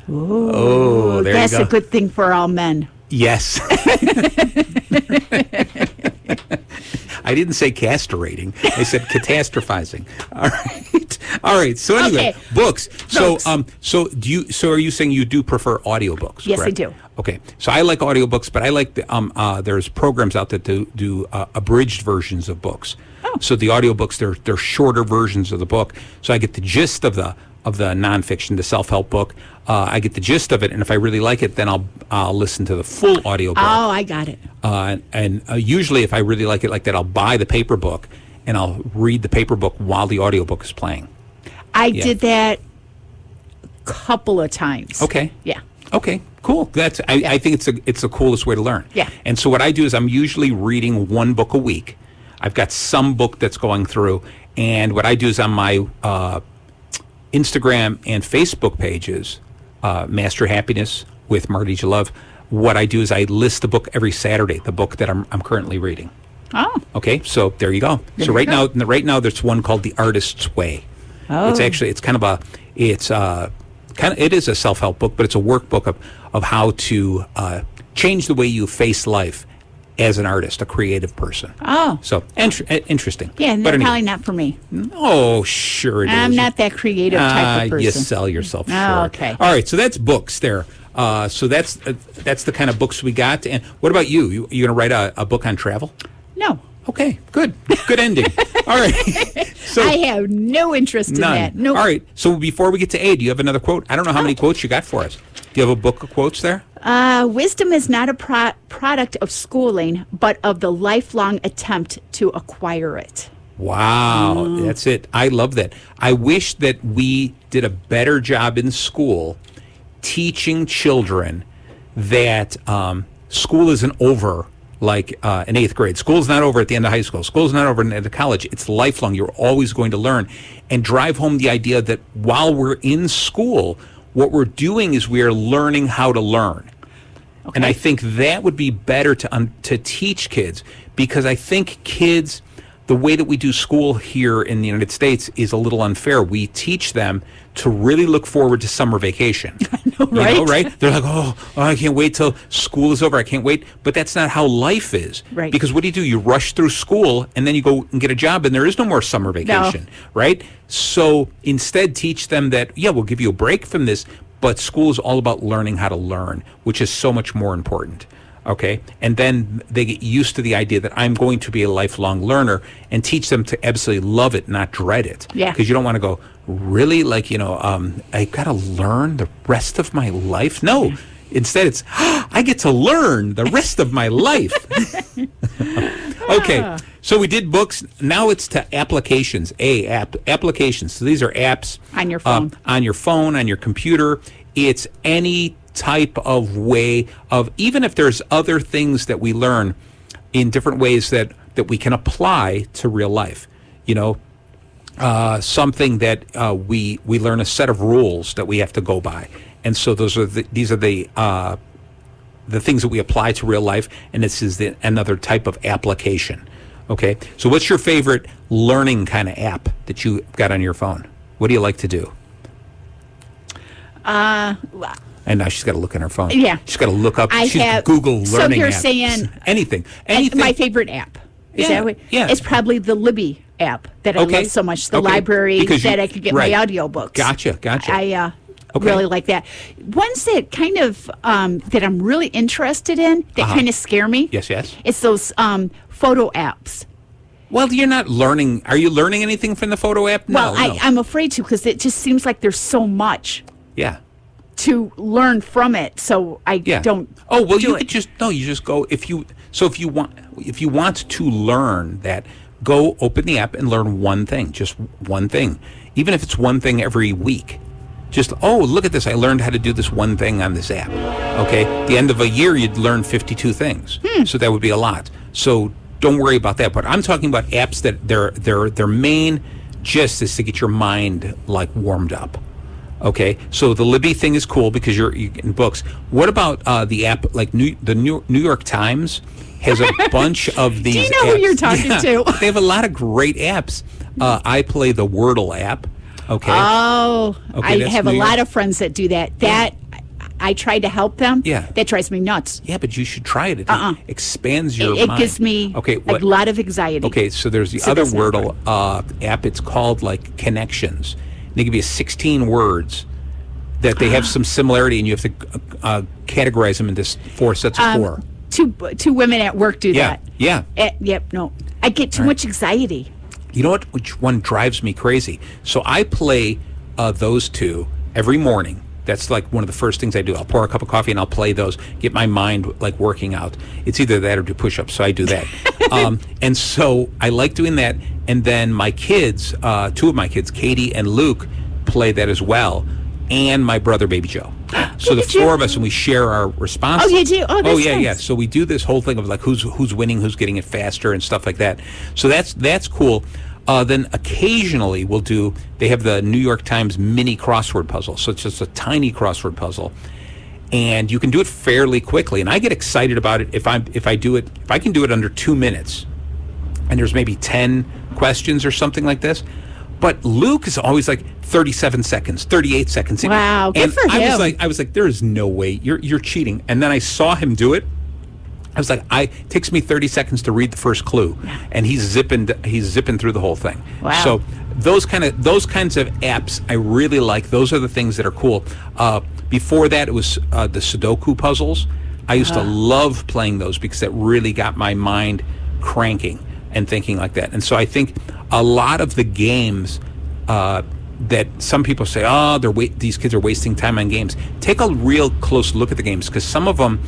Ooh, there you go. That's a good thing for all men. Yes. I didn't say castrating. I said catastrophizing. All right. So anyway, books. So are you saying you do prefer audiobooks? Yes, correct? I do. Okay. So I like audiobooks, but I like there's programs out that do abridged versions of books. Oh. So the audiobooks, they're shorter versions of the book. So I get the gist of the nonfiction, the self-help book. I get the gist of it, and if I really like it, then I'll listen to the full audiobook. Oh, I got it. And usually, if I really like it like that, I'll buy the paper book, and I'll read the paper book while the audiobook is playing. I did that a couple of times. Okay. Yeah. Okay, cool. I think it's the coolest way to learn. Yeah. And so what I do is I'm usually reading one book a week. I've got some book that's going through. And what I do is on my Instagram and Facebook pages, Master Happiness with Marty Jalove, what I do is I list the book every Saturday, the book that I'm currently reading. Oh. Okay, so there you go. So right now there's one called The Artist's Way. Oh. It is a self-help book, but it's a workbook of how to change the way you face life as an artist, a creative person. Oh. So interesting. Yeah, and anyway. probably not for me. Oh, sure it is. I'm not that creative type of person. You sell yourself short. Oh, okay. All right, so that's books there. So that's the kind of books we got. And what about you? You going to write a book on travel? No. Okay, good ending. All right. So, I have no interest in that. No. All right. So before we get to A, do you have another quote? I don't know how many quotes you got for us. Do you have a book of quotes there? Wisdom is not a product of schooling, but of the lifelong attempt to acquire it. Wow, that's it. I love that. I wish that we did a better job in school teaching children that school isn't over like in 8th grade. School's not over at the end of high school. School's not over at the end of college. It's lifelong. You're always going to learn. And drive home the idea that while we're in school, what we're doing is we are learning how to learn. Okay. And I think that would be better to teach kids, because I think kids, the way that we do school here in the United States is a little unfair. We teach them to really look forward to summer vacation. I know, right? You know, right? They're like, oh, I can't wait till school is over. I can't wait. But that's not how life is. Right. Because what do? You rush through school, and then you go and get a job, and there is no more summer vacation, right? So instead, teach them that, yeah, we'll give you a break from this, but school is all about learning how to learn, which is so much more important. Okay, and then they get used to the idea that I'm going to be a lifelong learner, and teach them to absolutely love it, not dread it. Yeah. Because you don't want to go, really? Like, I've got to learn the rest of my life? No. Instead, it's, I get to learn the rest of my life. Okay, so we did books. Now it's to applications. Applications. So these are apps. On your phone. On your phone, on your computer. It's any type of way of, even if there's other things that we learn in different ways that we can apply to real life. Something that we learn a set of rules that we have to go by. And so these are the things that we apply to real life, and this is another type of application. Okay, so what's your favorite learning kind of app that you got on your phone? What do you like to do? And now she's got to look on her phone. Yeah, she's got to look up. She's Google learning. So you're app. Saying anything. My favorite app. It's probably the Libby app that I love so much. The library that I could get my audiobooks. Gotcha. I really like that. Ones that kind of that I'm really interested in that kind of scare me. Yes. It's those photo apps. Well, you're not learning. Are you learning anything from the photo app? No, well, I'm afraid to, because it just seems like there's so much. Yeah. To learn from it, so I don't. Oh well, you just go if you want to learn that, go open the app and learn one thing, just one thing, even if it's one thing every week. Just, look at this, I learned how to do this one thing on this app. Okay, at the end of a year you'd learn 52 things, so that would be a lot. So don't worry about that. But I'm talking about apps that their main gist is to get your mind like warmed up. Okay, so the Libby thing is cool because you're getting books. What about the app like the New York Times has a bunch of these. Do you know apps. Who you're talking to? They have a lot of great apps. I play the Wordle app. Okay. Oh, okay, I have a lot of friends that do that. I tried to help them. Yeah. That drives me nuts. Yeah, but you should try it. It expands your mind. It gives me a lot of anxiety. Okay, so there's the other Wordle app. It's called like Connections. They give you 16 words that they have some similarity, and you have to categorize them into 4 sets of 4. Two women at work do that. Yeah. No. I get too much anxiety. You know what? Which one drives me crazy? So I play those two every morning. That's like one of the first things I do. I'll pour a cup of coffee and I'll play those, get my mind like working out. It's either that or do push-ups, so I do that. And so I like doing that. And then my kids, 2 of my kids, Katie and Luke, play that as well. and my brother, Baby Joe. So the four of us, and we share our responses. Oh, you do? Oh, that's yeah. nice. So we do this whole thing of like who's winning, who's getting it faster, and stuff like that. So that's cool. Then occasionally they have the New York Times mini crossword puzzle. So it's just a tiny crossword puzzle. And you can do it fairly quickly. And I get excited about it if I can do it under 2 minutes. And there's maybe 10 questions or something like this. But Luke is always like 37 seconds, 38 seconds. Wow, good for him. I was like, there is no way you're cheating. And then I saw him do it. I was like, it takes me 30 seconds to read the first clue, and he's zipping through the whole thing. Wow. So those kinds of apps I really like. Those are the things that are cool. Before that, it was the Sudoku puzzles. I used to love playing those because that really got my mind cranking and thinking like that. And so I think a lot of the games that some people say, these kids are wasting time on games. Take a real close look at the games, because some of them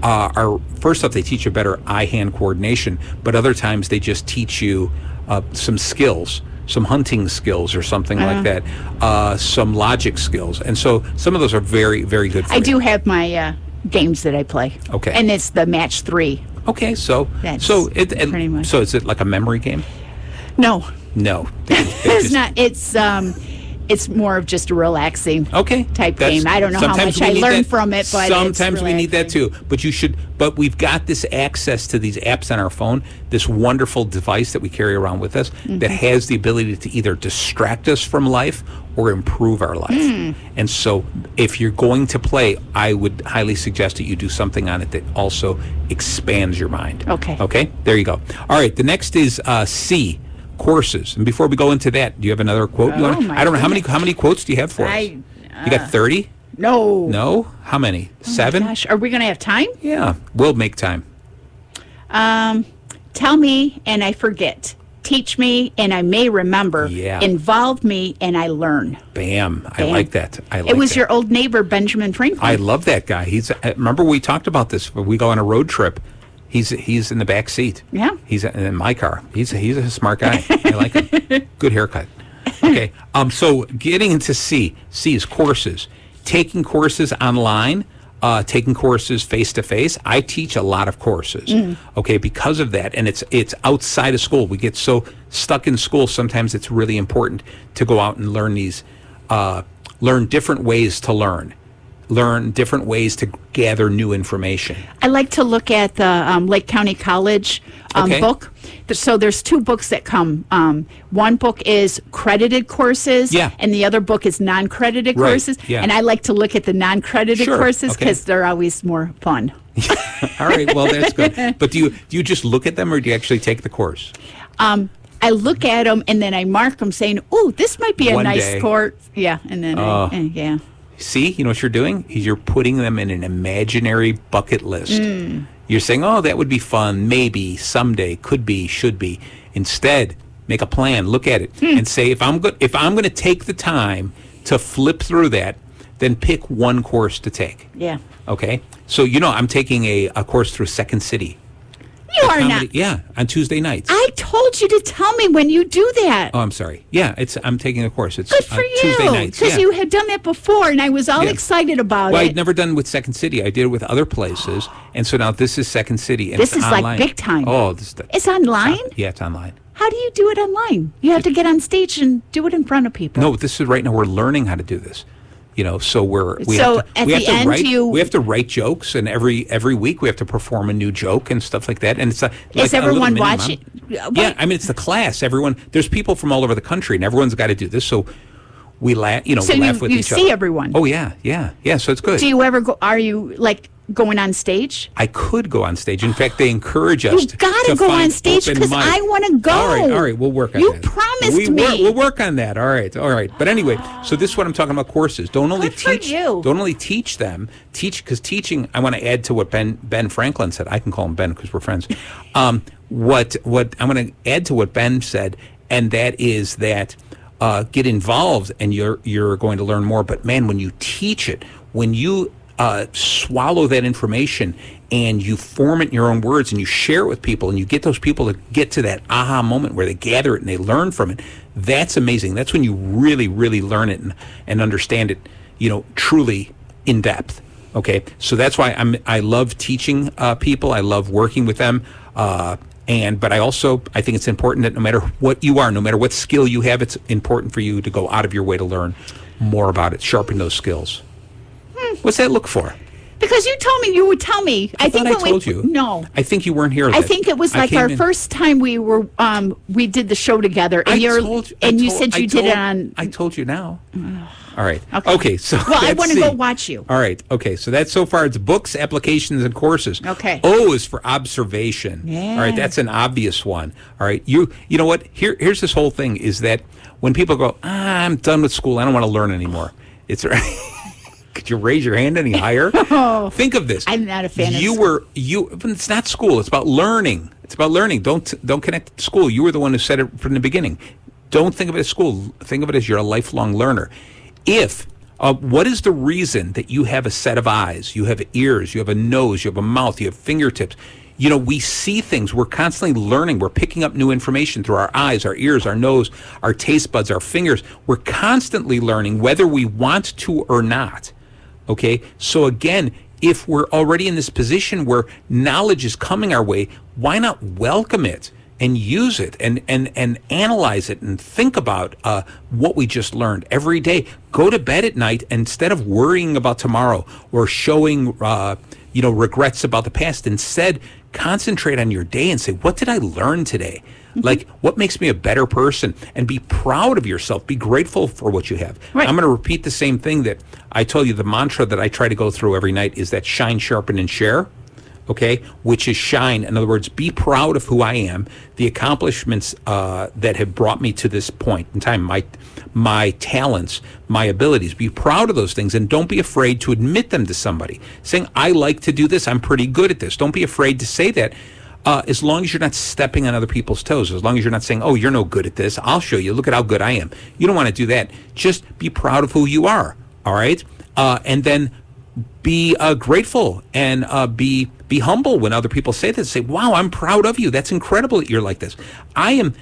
are, first off, they teach you better eye-hand coordination, but other times they just teach you some skills, some hunting skills or something like that, some logic skills. And so some of those are very, very good for you. I do have my games that I play. Okay. And it's the match 3. Okay, so pretty much. So is it like a memory game? No. It's not. It's more of just a relaxing type game. I don't know how much I learned from it, but sometimes we need that too. But we've got this access to these apps on our phone, this wonderful device that we carry around with us that has the ability to either distract us from life or improve our life. And so if you're going to play, I would highly suggest that you do something on it that also expands your mind. Okay, there you go. All right, the next is C. Courses. And before we go into that, do you have another quote? I don't know how many quotes do you have for us? You got 30? No. How many? 7? Gosh, are we going to have time? Yeah, we'll make time. Tell me and I forget. Teach me and I may remember. Yeah. Involve me and I learn. Bam. I like that. It was your old neighbor, Benjamin Franklin. I love that guy. Remember we talked about this when we go on a road trip. He's in the back seat. Yeah. He's in my car. He's a smart guy. I like him. Good haircut. Okay. So getting into C. C is courses. Taking courses online, taking courses face to face. I teach a lot of courses. Okay, because of that, and it's outside of school. We get so stuck in school. Sometimes it's really important to go out and learn learn different ways to learn different ways to gather new information. I like to look at the Lake County College book. So there's 2 books that come. One book is credited courses, and the other book is non-credited courses. Yeah. And I like to look at the non-credited courses because they're always more fun. All right, well, that's good. But do you just look at them, or do you actually take the course? I look at them, and then I mark them saying, "Oh, this might be a nice course." Yeah, and then, yeah. See, you know what you're doing? You're putting them in an imaginary bucket list. You're saying, oh, that would be fun, maybe, someday, could be, should be. Instead, make a plan, look at it, and say, if I'm going to take the time to flip through that, then pick one course to take. Yeah. Okay? So, I'm taking a course through Second City. You are not. Yeah, on Tuesday nights. I told you to tell me when you do that. Oh, I'm sorry. Yeah, I'm taking a course. It's good for you. Tuesday nights. Because you had done that before, and I was all excited about it. Well, I'd never done it with Second City. I did it with other places, and so now this is Second City, and this is online. Like big time. Oh, it's online? Yeah, it's online. How do you do it online? You have to get on stage and do it in front of people. No, this is right now. We're learning how to do this. So we have to write jokes, and every week we have to perform a new joke and stuff like that. And it's is everyone watching? Yeah, I mean it's the class. There's people from all over the country, and everyone's got to do this. So we laugh. We laugh with each other. You see everyone. Oh yeah. So it's good. Do you ever go? Are you going on stage? I could go on stage. In fact, they encourage us to go on stage because I want to go. All right, we'll work on that. You promised me. We'll work on that. All right. But anyway, so this is what I'm talking about. Courses. Don't only teach them. Because teaching. I want to add to what Ben Franklin said. I can call him Ben because we're friends. What I'm going to add to what Ben said, and that is that get involved, and you're going to learn more. But man, when you teach it, when you swallow that information and you form it in your own words and you share it with people and you get those people to get to that aha moment where they gather it and they learn from it, that's amazing. That's when you really, really learn it and understand it. truly in depth. Okay, so that's why I love teaching people. I love working with them. But I think it's important that no matter what you are, no matter what skill you have, it's important for you to go out of your way to learn more about it, sharpen those skills. What's that look for? Because you told me you would tell me. I told you. No, I think you weren't here. I think it was like our first time we did the show together, and you said you did it on. I told you now. All right. Okay. So I want to go watch you. All right. Okay. So that's so far. It's books, applications, and courses. Okay. O is for observation. Yeah. All right. That's an obvious one. All right. You know what? Here's this whole thing is that when people go, I'm done with school, I don't want to learn anymore. It's Could you raise your hand any higher? Oh, think of this. I'm not a fan of school. It's not school. It's about learning. It's about learning. Don't connect it to school. You were the one who said it from the beginning. Don't think of it as school. Think of it as you're a lifelong learner. What is the reason that you have a set of eyes, you have ears, you have a nose, you have a mouth, you have fingertips? We see things. We're constantly learning. We're picking up new information through our eyes, our ears, our nose, our taste buds, our fingers. We're constantly learning whether we want to or not. Okay? So again, if we're already in this position where knowledge is coming our way, why not welcome it and use it and analyze it and think about what we just learned every day? Go to bed at night, and instead of worrying about tomorrow or showing regrets about the past, instead concentrate on your day and say, what did I learn today? Mm-hmm. Like, what makes me a better person? And be proud of yourself. Be grateful for what you have. Right. I'm going to repeat the same thing that I told you. The mantra that I try to go through every night is that shine, sharpen, and share. Okay, which is shine. In other words, be proud of who I am, the accomplishments that have brought me to this point in time, my talents, my abilities. Be proud of those things, and don't be afraid to admit them to somebody. Saying, I like to do this, I'm pretty good at this. Don't be afraid to say that, as long as you're not stepping on other people's toes, as long as you're not saying, oh, you're no good at this, I'll show you, look at how good I am. You don't want to do that. Just be proud of who you are, all right? And then be grateful and be humble when other people say this. Say, wow, I'm proud of you. That's incredible that you're like this. I'm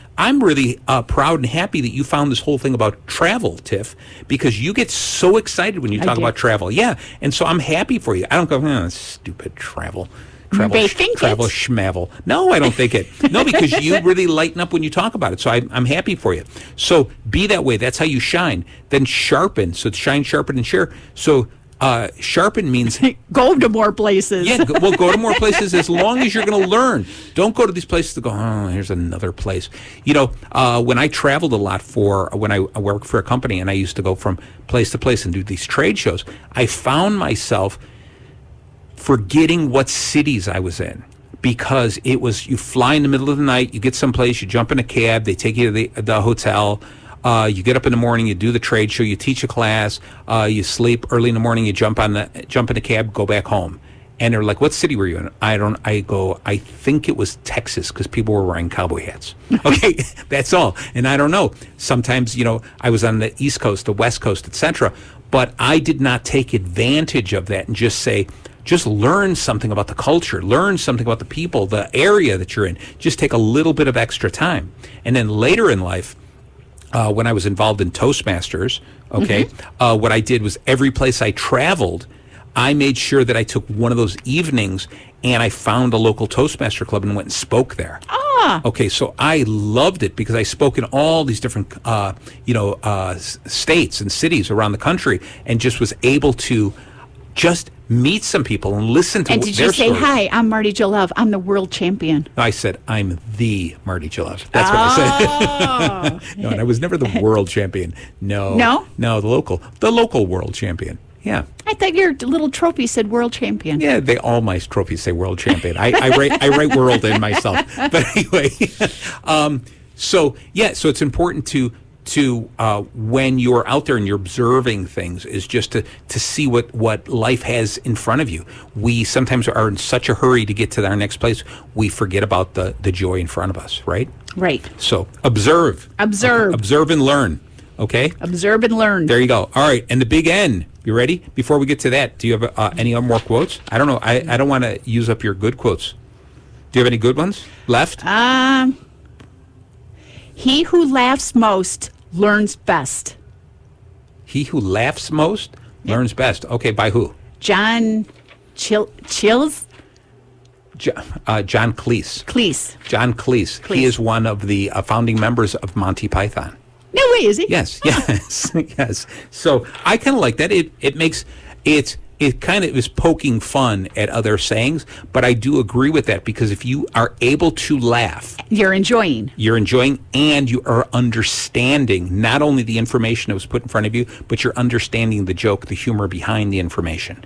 really proud and happy that you found this whole thing about travel, Tiff, because you get so excited when you talk about travel. Yeah, and so I'm happy for you. I don't go, stupid travel schmavel. No, I don't think it. No, because you really lighten up when you talk about it. So I'm happy for you. So be that way. That's how you shine. Then sharpen. So shine, sharpen, and share. So sharpen means go to more places. Yeah, go to more places as long as you're going to learn. Don't go to these places to go, oh, here's another place. When I traveled a lot when I worked for a company and I used to go from place to place and do these trade shows, I found myself forgetting what cities I was in. Because it was, you fly in the middle of the night, you get someplace, you jump in a cab, they take you to the hotel. You get up in the morning, you do the trade show, you teach a class, you sleep early in the morning, you jump in the cab, go back home. And they're like, what city were you in? I think it was Texas, because people were wearing cowboy hats. Okay, that's all. And I don't know. Sometimes, I was on the East Coast, the West Coast, etc. But I did not take advantage of that and just learn something about the culture, learn something about the people, the area that you're in. Just take a little bit of extra time. And then later in life, when I was involved in Toastmasters, what I did was every place I traveled, I made sure that I took one of those evenings and I found a local Toastmaster club and went and spoke there. Okay, so I loved it because I spoke in all these different, states and cities around the country, and just was able to just meet some people and listen to their stories. And did you say, hi, I'm Marty Jalove. I'm the world champion. I said, I'm the Marty Jalove. That's what I said. No, and I was never the world champion. No, the local world champion. Yeah. I thought your little trophy said world champion. Yeah, all my trophies say world champion. I write world in myself. But anyway, so it's important to when you're out there and you're observing things, is just to see what life has in front of you. We sometimes are in such a hurry to get to our next place, we forget about the joy in front of us, right? Right. So observe. Observe and learn. Okay? Observe and learn. There you go. All right. And the big N. You ready? Before we get to that, do you have any more quotes? I don't know. I don't want to use up your good quotes. Do you have any good ones left? He who laughs most learns best. He who laughs most Learns best. Okay, by who? John Chills? John Cleese. Cleese. John Cleese. He is one of the founding members of Monty Python. No way, is he? Yes, yes, yes. So I kind of like that. It kind of is poking fun at other sayings, but I do agree with that because if you are able to laugh, you're enjoying, and you are understanding not only the information that was put in front of you, but you're understanding the joke, the humor behind the information.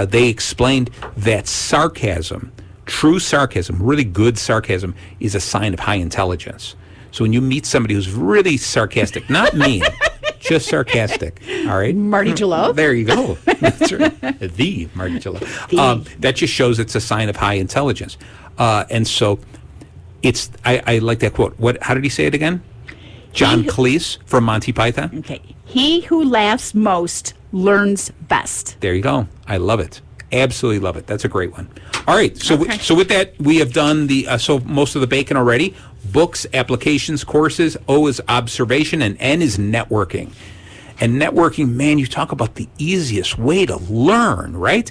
They explained that sarcasm, true sarcasm, really good sarcasm, is a sign of high intelligence. So when you meet somebody who's really sarcastic, not mean, just sarcastic, all right? Marty Jalove? There you go. That's right. The Marty Jalove. That just shows it's a sign of high intelligence. And so I like that quote. How did he say it again? John Cleese from Monty Python? Okay. He who laughs most learns best. There you go. I love it. Absolutely love it. That's a great one. All right. So with that, we have done so most of the bacon already. Books, applications, courses. O is observation, and N is networking. And networking, man, you talk about the easiest way to learn, right?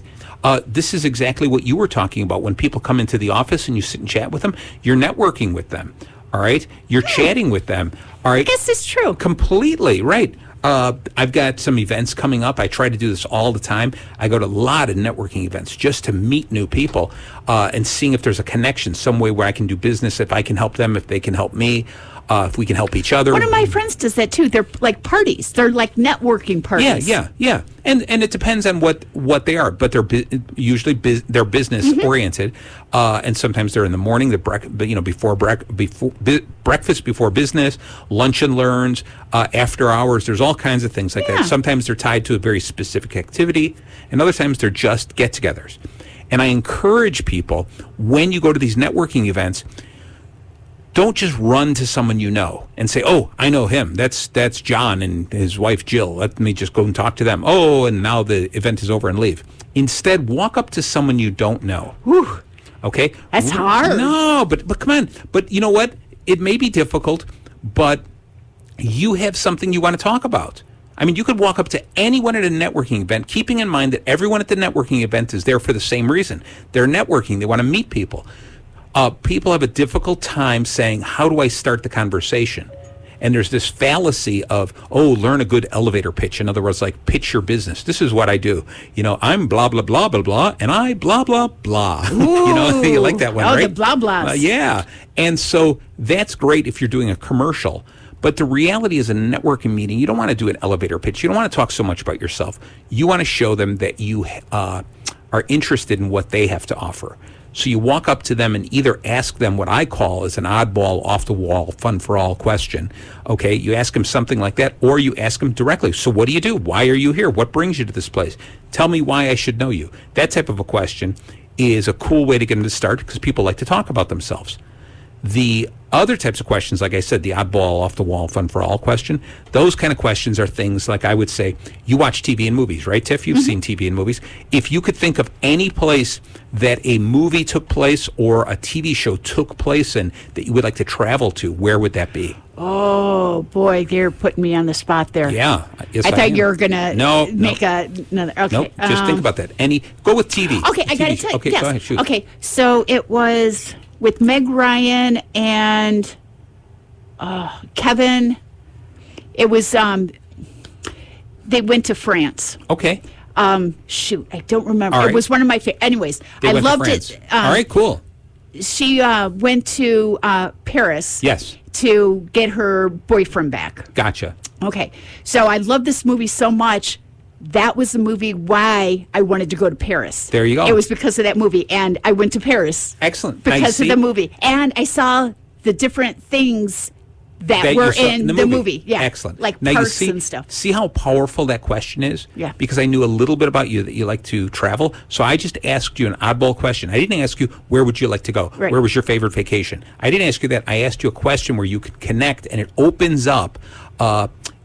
This is exactly what you were talking about. When people come into the office and you sit and chat with them, you're networking with them, all right? You're chatting with them, all right? I guess it's true. Completely, right. I've got some events coming up. I try to do this all the time. I go to a lot of networking events just to meet new people and seeing if there's a connection, some way where I can do business, if I can help them, if they can help me, if we can help each other. One of my friends does that too. They're like parties. They're like networking parties. Yeah. And it depends on what they are, but they're usually they're business oriented, and sometimes they're in the morning. Before breakfast, before business, lunch and learns, after hours. There's all kinds of things like that. Sometimes they're tied to a very specific activity, and other times they're just get-togethers. And I encourage people, when you go to these networking events, don't just run to someone you know and say, "Oh, I know him. That's John and his wife Jill. Let me just go and talk to them." Oh, and now the event is over, and leave. Instead, walk up to someone you don't know. Whew. Okay? That's hard. No, but come on. But you know what? It may be difficult, but you have something you want to talk about. I mean, you could walk up to anyone at a networking event, keeping in mind that everyone at the networking event is there for the same reason. They're networking. They want to meet people. People have a difficult time saying, how do I start the conversation? And there's this fallacy of, learn a good elevator pitch. In other words, like, pitch your business. This is what I do. I'm blah, blah, blah, blah, blah, and I blah, blah, blah. You like that one, right? The blah, blahs. Yeah. And so that's great if you're doing a commercial. But the reality is, in a networking meeting, you don't want to do an elevator pitch. You don't want to talk so much about yourself. You want to show them that you are interested in what they have to offer. So you walk up to them and either ask them what I call as an oddball, off-the-wall, fun-for-all question. Okay, you ask them something like that, or you ask them directly, so what do you do? Why are you here? What brings you to this place? Tell me why I should know you. That type of a question is a cool way to get them to start because people like to talk about themselves. The other types of questions, like I said, the oddball, off-the-wall, fun-for-all question, those kind of questions are things like, I would say, you watch TV and movies, right, Tiff? You've seen TV and movies. If you could think of any place that a movie took place or a TV show took place in that you would like to travel to, where would that be? Oh, boy, you're putting me on the spot there. Yeah. Yes, I thought you were going to make another. Okay. Nope, just think about that. Go with TV. Okay, I got to tell you. Okay, yes. Go ahead, shoot. Okay, so it was with Meg Ryan and Kevin. It was, they went to France. Okay. Shoot, I don't remember. Right. It was one of my favorites. Anyways, I loved it. All right, cool. She went to Paris. Yes. To get her boyfriend back. Gotcha. Okay. So I love this movie so much. That was the movie why I wanted to go to Paris. There you go. It was because of that movie, and I went to Paris. Excellent. Because of the movie. And I saw the different things that were in the movie. Yeah. Excellent. Like now parks and stuff. See how powerful that question is? Yeah. Because I knew a little bit about you, that you like to travel. So I just asked you an oddball question. I didn't ask you, where would you like to go? Right. Where was your favorite vacation? I didn't ask you that. I asked you a question where you could connect, and it opens up.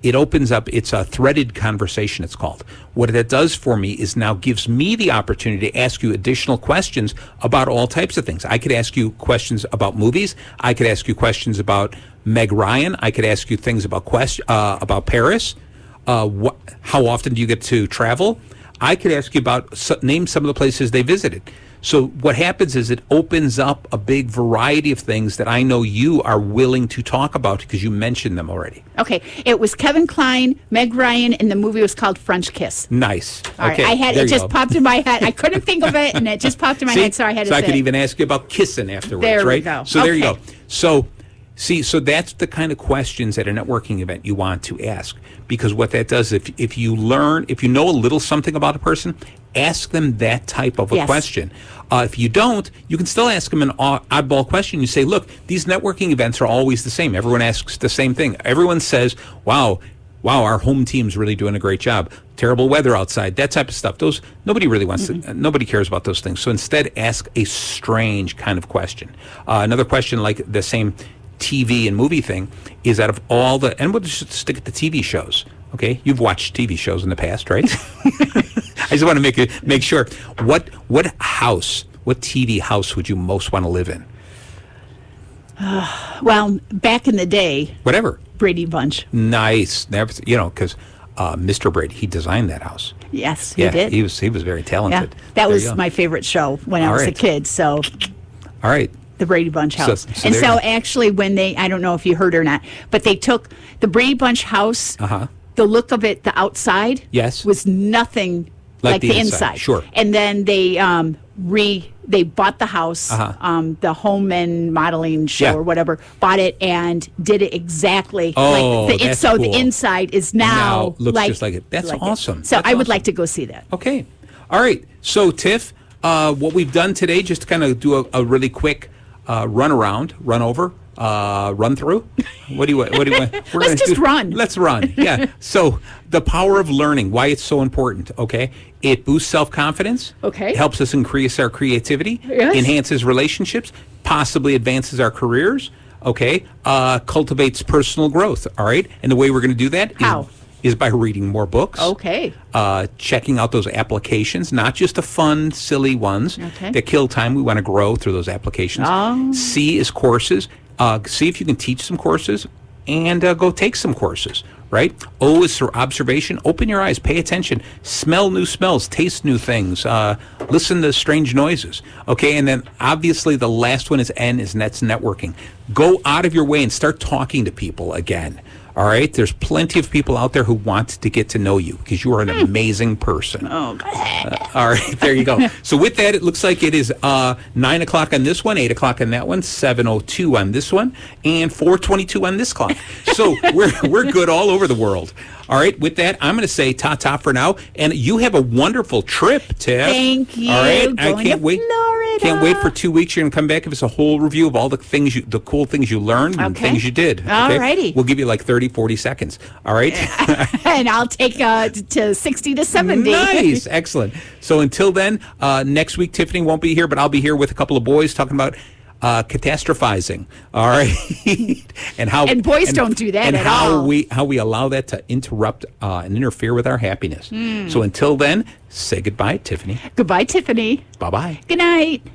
It's a threaded conversation, it's called. What that does for me is now gives me the opportunity to ask you additional questions about all types of things. I could ask you questions about movies. I could ask you questions about Meg Ryan. I could ask you things about Paris. how often do you get to travel? I could ask you about, name some of the places they visited. So what happens is it opens up a big variety of things that I know you are willing to talk about because you mentioned them already. Okay. It was Kevin Kline, Meg Ryan, and the movie was called French Kiss. Nice. All okay. Right. It just popped in my head. I couldn't think of it, and it just popped in my head, so I had to say I could even ask you about kissing afterwards, there right? We go. So there you go. So that's the kind of questions at a networking event you want to ask, because what that does, if you know a little something about a person, ask them that type of a question. If you don't, you can still ask them an oddball question. You say, look, these networking events are always the same. Everyone asks the same thing. Everyone says, wow, our home team's really doing a great job. Terrible weather outside, that type of stuff. Those nobody really wants to. Nobody cares about those things. So instead, ask a strange kind of question. Another question like the same TV and movie thing is, out of all the, and we'll just stick at the TV shows. Okay, you've watched TV shows in the past, right? I just want to make sure. What TV house would you most want to live in? Well, back in the day, whatever. Brady Bunch. Nice, never, because Mr. Brady, he designed that house. Yes, he did. He was very talented. Yeah, that was my favorite show when I was a kid. So, all right. The Brady Bunch house. So actually, when I don't know if you heard or not, but they took the Brady Bunch house. The look of it, the outside, was nothing like the inside. Sure. And then they bought the house, the home and modeling show or whatever, bought it and did it exactly like so cool. The inside is now looks just like it. That's like awesome. So I would like to go see that. Okay. All right. So Tiff, what we've done today, just to kind of do a really quick run through. What do you want? Let's just run. Let's run. Yeah. So the power of learning, why it's so important. Okay. It boosts self-confidence. Okay. Helps us increase our creativity. Yes. Enhances relationships. Possibly advances our careers. Okay. Cultivates personal growth. All right. And the way we're going to do that is by reading more books. Okay. Checking out those applications, not just the fun, silly ones that kill time. We want to grow through those applications. C is courses. See if you can teach some courses and go take some courses, right? O is for observation. Open your eyes, pay attention, smell new smells, taste new things, listen to strange noises, okay? And then obviously the last one is N, that's networking. Go out of your way and start talking to people again. All right, there's plenty of people out there who want to get to know you because you are an amazing person. Oh, all right, there you go. So with that, it looks like it is 9 o'clock on this one, 8 o'clock on that one, 7:02 on this one, and 4:22 on this clock. So we're good all over the world. All right, with that, I'm going to say ta-ta for now, and you have a wonderful trip, Tiff. Thank you. All right, I can't wait. Florida. Can't wait for 2 weeks. You're going to come back. Give us a whole review of all the things, the cool things you learned and things you did. Okay? All righty. We'll give you like 30, 40 seconds. All right? And I'll take to 60 to 70. Nice. Excellent. So until then, next week, Tiffany won't be here, but I'll be here with a couple of boys talking about catastrophizing, all right, and boys don't do that at all. How we allow that to interrupt and interfere with our happiness. So until then, say goodbye, Tiffany. Goodbye, Tiffany. Bye-bye. Good night.